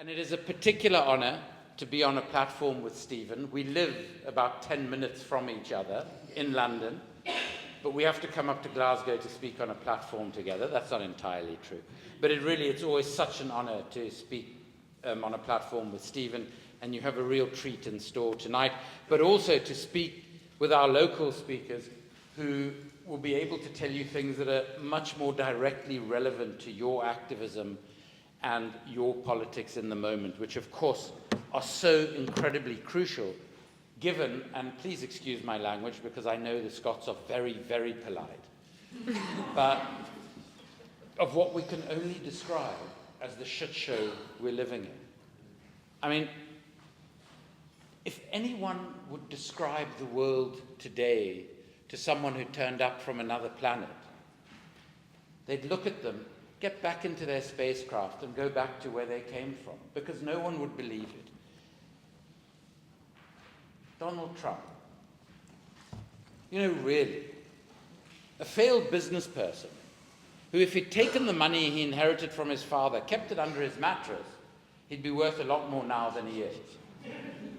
And it is a particular honor to be on a platform with Stephen. We live about 10 minutes from each other in London, but we have to come up to Glasgow to speak on a platform together. That's not entirely true. But it's always such an honor to speak on a platform with Stephen, and you have a real treat in store tonight, but also to speak with our local speakers who will be able to tell you things that are much more directly relevant to your activism and your politics in the moment, which of course are so incredibly crucial given, and please excuse my language because I know the Scots are very, very polite, but of what we can only describe as the shit show we're living in. I mean, if anyone would describe the world today to someone who turned up from another planet, they'd look at them, get back into their spacecraft and go back to where they came from, because no one would believe it. Donald Trump. You know, really, a failed business person who, if he'd taken the money he inherited from his father, kept it under his mattress, he'd be worth a lot more now than he is.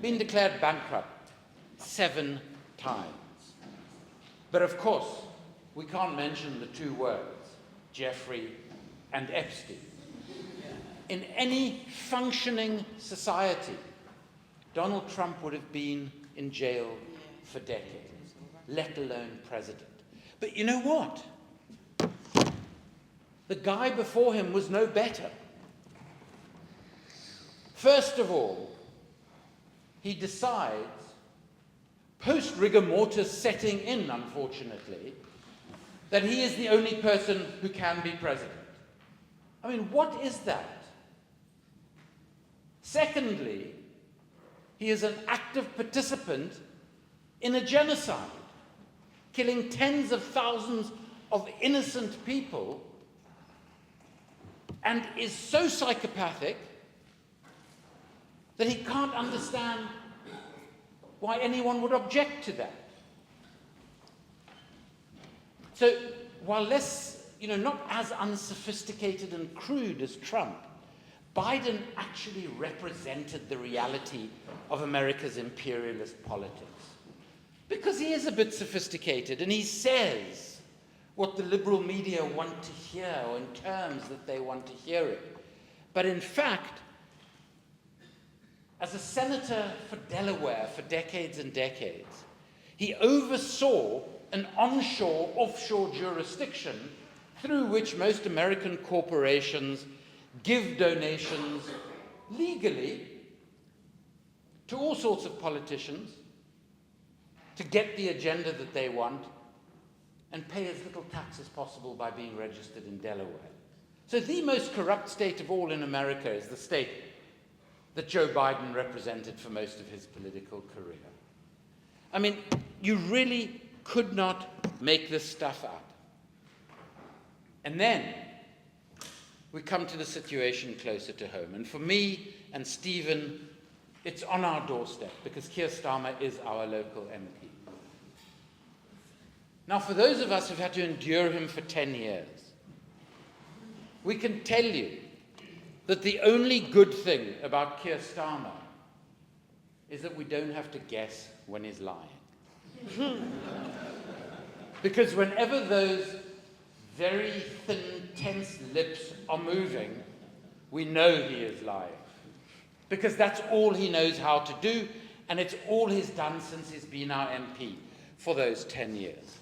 Been declared bankrupt 7 times. But of course, we can't mention the 2 words, Jeffrey and Epstein. In any functioning society, Donald Trump would have been in jail for decades, let alone president. But you know what? The guy before him was no better. First of all, he decides, post-rigor mortis setting in, unfortunately, that he is the only person who can be president. I mean, what is that? Secondly, he is an active participant in a genocide, killing tens of thousands of innocent people, and is so psychopathic that he can't understand why anyone would object to that. So, while less, not as unsophisticated and crude as Trump, Biden actually represented the reality of America's imperialist politics. Because he is a bit sophisticated, and he says what the liberal media want to hear, or in terms that they want to hear it. But in fact, as a senator for Delaware for decades and decades, he oversaw an onshore, offshore jurisdiction through which most American corporations give donations legally to all sorts of politicians to get the agenda that they want and pay as little tax as possible by being registered in Delaware. So the most corrupt state of all in America is the state that Joe Biden represented for most of his political career. I mean, you really could not make this stuff up. And then we come to the situation closer to home. And for me and Stephen, it's on our doorstep, because Keir Starmer is our local MP. Now, for those of us who've had to endure him for 10 years, we can tell you that the only good thing about Keir Starmer is that we don't have to guess when he's lying. Because whenever those very thin, tense lips are moving, we know he is lying. Because that's all he knows how to do, and it's all he's done since he's been our MP for those 10 years.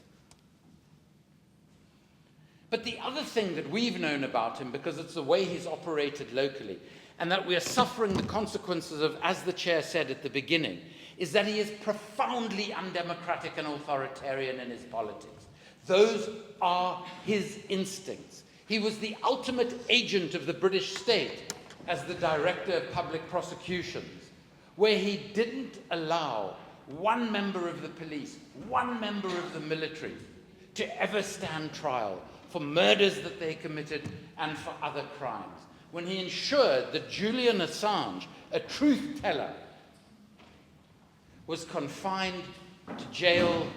But the other thing that we've known about him, because it's the way he's operated locally, and that we are suffering the consequences of, as the chair said at the beginning, is that he is profoundly undemocratic and authoritarian in his politics. Those are his instincts. He was the ultimate agent of the British state as the director of public prosecutions, where he didn't allow one member of the police, one member of the military, to ever stand trial for murders that they committed and for other crimes. When he ensured that Julian Assange, a truth teller, was confined to jail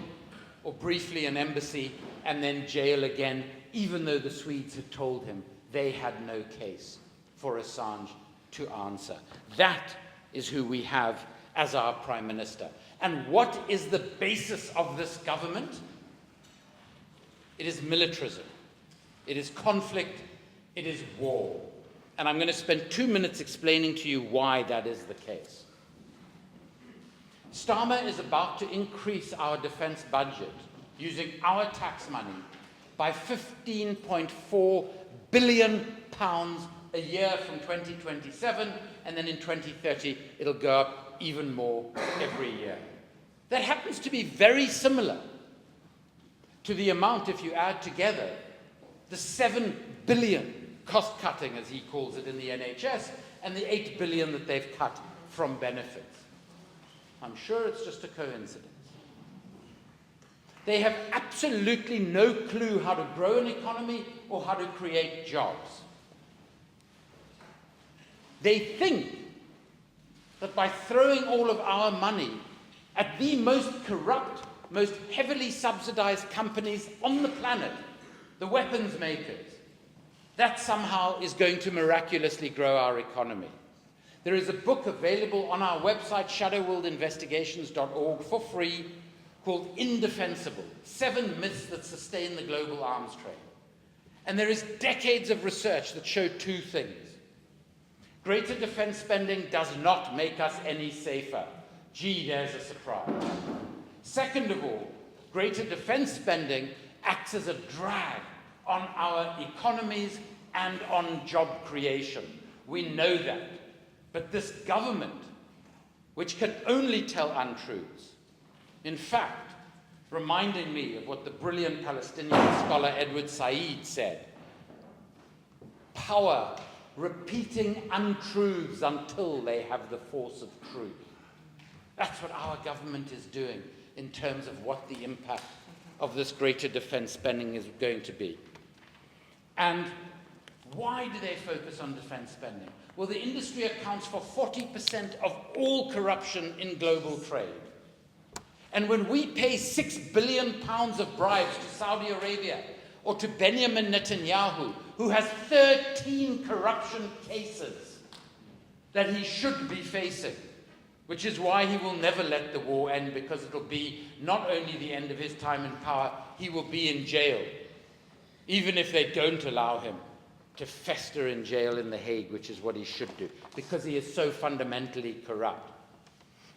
or briefly an embassy and then jail again, even though the Swedes had told him they had no case for Assange to answer. That is who we have as our Prime Minister. And what is the basis of this government? It is militarism. It is conflict. It is war. And I'm going to spend 2 minutes explaining to you why that is the case. Starmer is about to increase our defense budget using our tax money by £15.4 billion a year from 2027, and then in 2030 it'll go up even more every year. That happens to be very similar to the amount, if you add together, the 7 billion cost cutting, as he calls it, in the NHS, and the 8 billion that they've cut from benefits. I'm sure it's just a coincidence. They have absolutely no clue how to grow an economy or how to create jobs. They think that by throwing all of our money at the most corrupt, most heavily subsidized companies on the planet, the weapons makers, that somehow is going to miraculously grow our economy. There is a book available on our website, shadowworldinvestigations.org, for free, called Indefensible: 7 Myths That Sustain the Global Arms Trade. And there is decades of research that show 2 things. Greater defense spending does not make us any safer. Gee, there's a surprise. Second of all, greater defense spending acts as a drag on our economies and on job creation. We know that. But this government, which can only tell untruths, in fact, reminding me of what the brilliant Palestinian scholar Edward Said said, power repeating untruths until they have the force of truth. That's what our government is doing in terms of what the impact of this greater defense spending is going to be. And why do they focus on defense spending? Well, the industry accounts for 40% of all corruption in global trade. And when we pay £6 billion of bribes to Saudi Arabia or to Benjamin Netanyahu, who has 13 corruption cases that he should be facing, which is why he will never let the war end, because it will be not only the end of his time in power, he will be in jail, even if they don't allow him to fester in jail in The Hague, which is what he should do, because he is so fundamentally corrupt.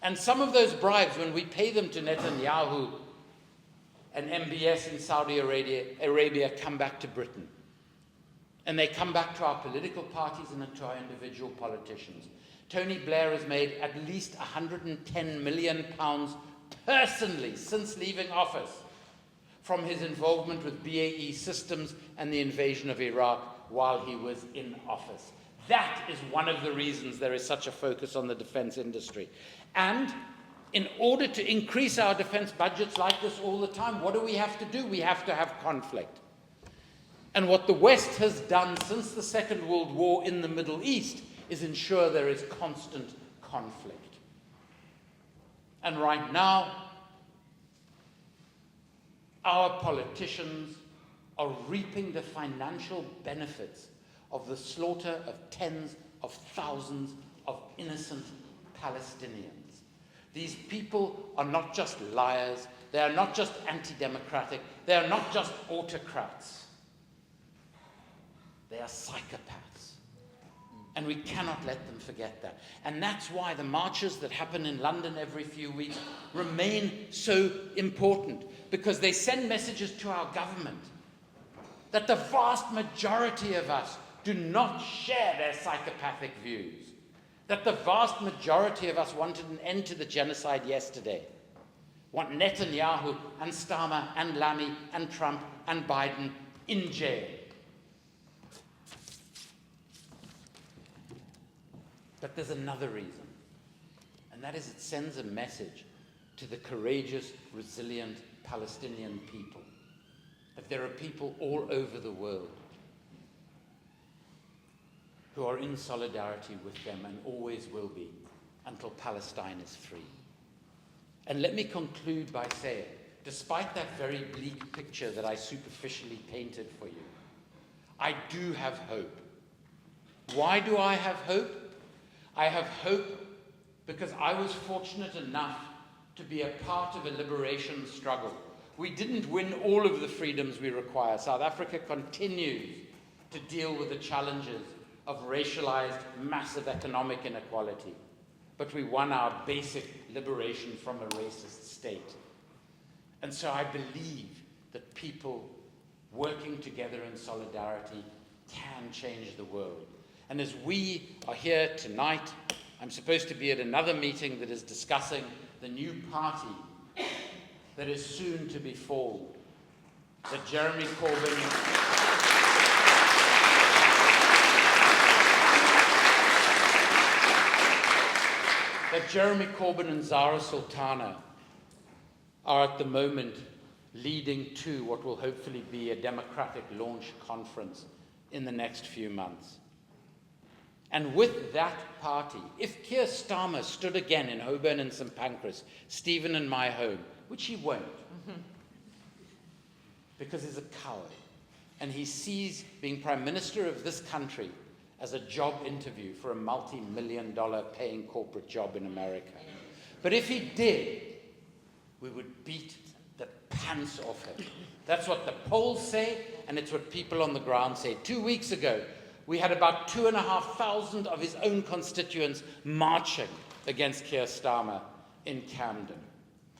And some of those bribes, when we pay them to Netanyahu and MBS in Saudi Arabia, come back to Britain. And they come back to our political parties and to our individual politicians. Tony Blair has made at least £110 million personally since leaving office from his involvement with BAE Systems and the invasion of Iraq while he was in office. That is one of the reasons there is such a focus on the defense industry. And in order to increase our defense budgets like this all the time, what do we have to do? We have to have conflict. And what the West has done since the Second World War in the Middle East is ensure there is constant conflict. And right now, our politicians are reaping the financial benefits of the slaughter of tens of thousands of innocent Palestinians. These people are not just liars, they are not just anti-democratic, they are not just autocrats. They are psychopaths. And we cannot let them forget that. And that's why the marches that happen in London every few weeks remain so important, because they send messages to our government that the vast majority of us do not share their psychopathic views, that the vast majority of us wanted an end to the genocide yesterday, want Netanyahu and Starmer and Lamy and Trump and Biden in jail. But there's another reason, and that is it sends a message to the courageous, resilient Palestinian people that there are people all over the world who are in solidarity with them and always will be until Palestine is free. And let me conclude by saying, despite that very bleak picture that I superficially painted for you, I do have hope. Why do I have hope? I have hope because I was fortunate enough to be a part of a liberation struggle. We didn't win all of the freedoms we require. South Africa continues to deal with the challenges of racialized, massive economic inequality. But we won our basic liberation from a racist state. And so I believe that people working together in solidarity can change the world. And as we are here tonight, I'm supposed to be at another meeting that is discussing the new party that is soon to be formed, that Jeremy Corbyn and Zara Sultana are at the moment leading to what will hopefully be a democratic launch conference in the next few months. And with that party, if Keir Starmer stood again in Holborn and St Pancras, Stephen and my home, which he won't, because he's a coward, and he sees being Prime Minister of this country as a job interview for a multi-million-dollar paying corporate job in America. But if he did, we would beat the pants off him. That's what the polls say, and it's what people on the ground say. 2 weeks ago, we had about 2,500 of his own constituents marching against Keir Starmer in Camden.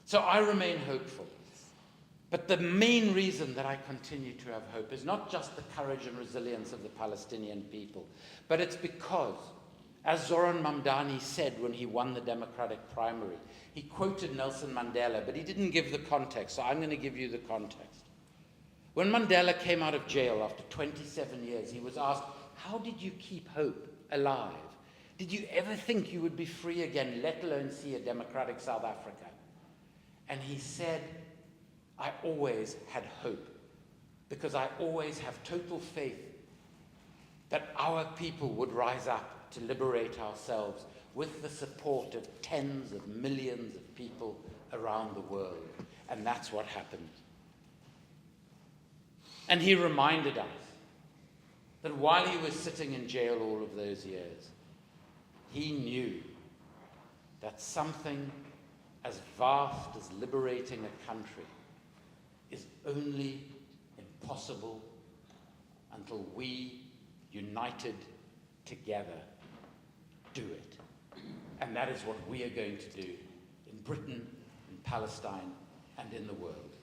So I remain hopeful. But the main reason that I continue to have hope is not just the courage and resilience of the Palestinian people, but it's because, as Zoran Mamdani said when he won the Democratic primary, he quoted Nelson Mandela, but he didn't give the context, so I'm going to give you the context. When Mandela came out of jail after 27 years, he was asked, how did you keep hope alive? Did you ever think you would be free again, let alone see a democratic South Africa? And he said, I always had hope because I always have total faith that our people would rise up to liberate ourselves with the support of tens of millions of people around the world. And that's what happened. And he reminded us that while he was sitting in jail all of those years, he knew that something as vast as liberating a country is only impossible until we, united together, do it. And that is what we are going to do in Britain, in Palestine, and in the world.